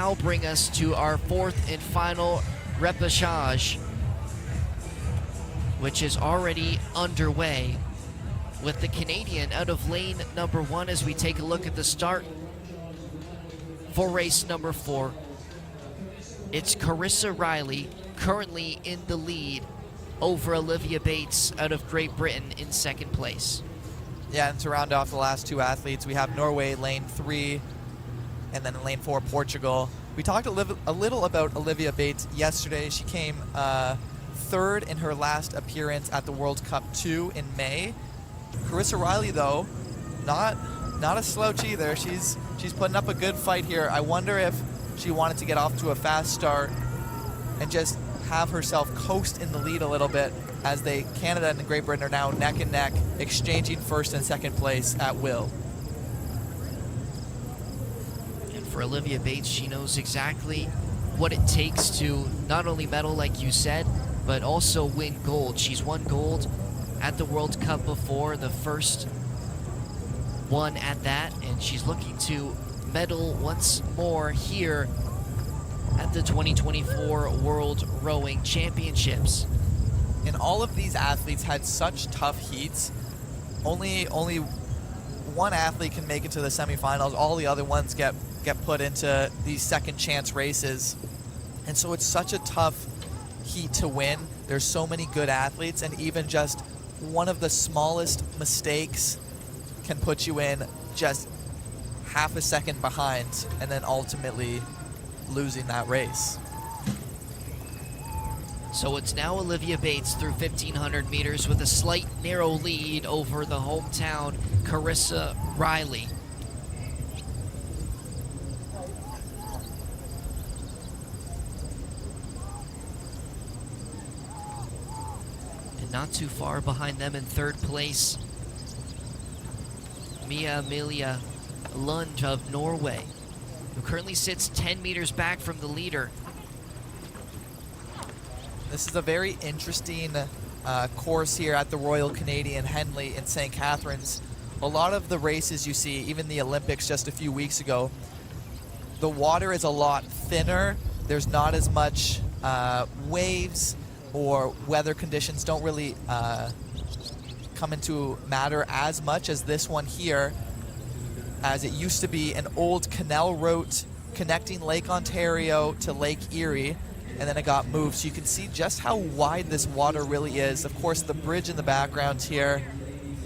now bring us to our fourth and final repechage, which is already underway with the Canadian out of lane number 1 as we take a look at the start for race number 4. It's Carissa Riley currently in the lead over Olivia Bates out of Great Britain in second place. Yeah, and to round off the last two athletes, we have Norway lane 3 and then in lane 4 Portugal. We talked a little about Olivia Bates yesterday. She came third in her last appearance at the World Cup 2 in May. Carissa Riley, though, not a slouch either. She's putting up a good fight here. I wonder if she wanted to get off to a fast start and just have herself coast in the lead a little bit, as Canada and Great Britain are now neck and neck, exchanging first and second place at will. And for Olivia Bates, she knows exactly what it takes to not only medal, like you said, but also win gold. She's won gold at the World Cup before, the first one at that, and she's looking to medal once more here at the 2024 World Rowing Championships. And all of these athletes had such tough heats. Only one athlete can make it to the semifinals. All the other ones get put into these second chance races. And so it's such a tough heat to win. There's so many good athletes, and even just one of the smallest mistakes can put you in just half a second behind and then ultimately losing that race. So it's now Olivia Bates through 1,500 meters with a slight narrow lead over the hometown Carissa Riley. And not too far behind them in third place, Mia-Amelia Lund of Norway, who currently sits 10 meters back from the leader. This is a very interesting course here at the Royal Canadian Henley in St. Catharines. A lot of the races you see, even the Olympics just a few weeks ago, the water is a lot thinner. There's not as much waves, or weather conditions don't really come into matter as much as this one here, as it used to be an old canal route connecting Lake Ontario to Lake Erie, and then it got moved. So you can see just how wide this water really is. Of course, the bridge in the background here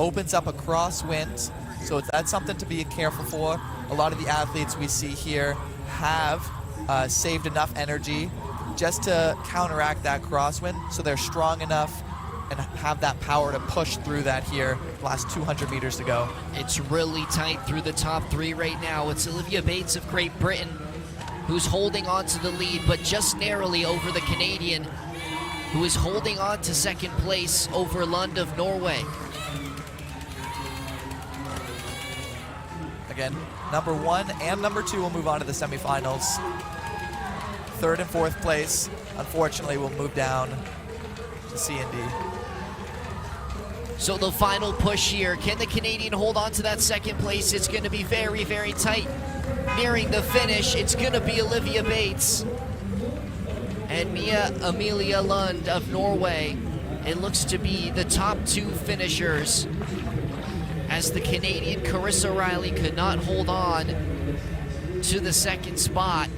opens up a crosswind, so that's something to be careful for. A lot of the athletes we see here have saved enough energy just to counteract that crosswind, so they're strong enough and have that power to push through that here. Last 200 meters to go. It's really tight through the top 3 right now. It's Olivia Bates of Great Britain who's holding on to the lead, but just narrowly over the Canadian, who is holding on to second place over Lund of Norway. Again, number 1 and number 2 will move on to the semifinals. Third and fourth place, unfortunately, will move down to C and D. So the final push here, can the Canadian hold on to that second place? It's going to be very, very tight. Nearing the finish, it's going to be Olivia Bates and Mia-Amelia Lund of Norway. It looks to be the top 2 finishers, as the Canadian Carissa Riley could not hold on to the second spot.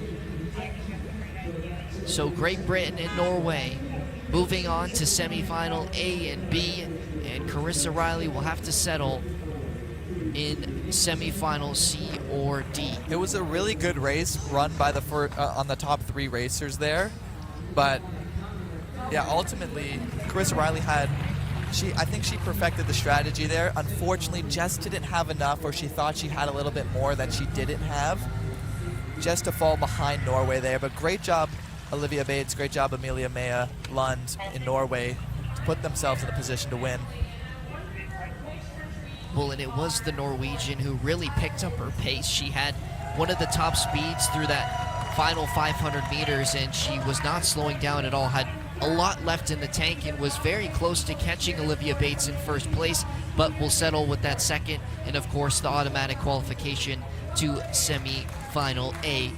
So Great Britain and Norway moving on to semifinal A and B, and Carissa Riley will have to settle in semifinal C or D. It was a really good race run by the on the top 3 racers there, but yeah, ultimately Carissa Riley I think she perfected the strategy there. Unfortunately, just didn't have enough, or she thought she had a little bit more that she didn't have, just to fall behind Norway there. But great job, Olivia Bates, great job, Amelia Lund in Norway, to put themselves in a position to win. Well, and it was the Norwegian who really picked up her pace. She had one of the top speeds through that final 500 meters, and she was not slowing down at all, had a lot left in the tank, and was very close to catching Olivia Bates in first place, but will settle with that second, and of course the automatic qualification to semi-final A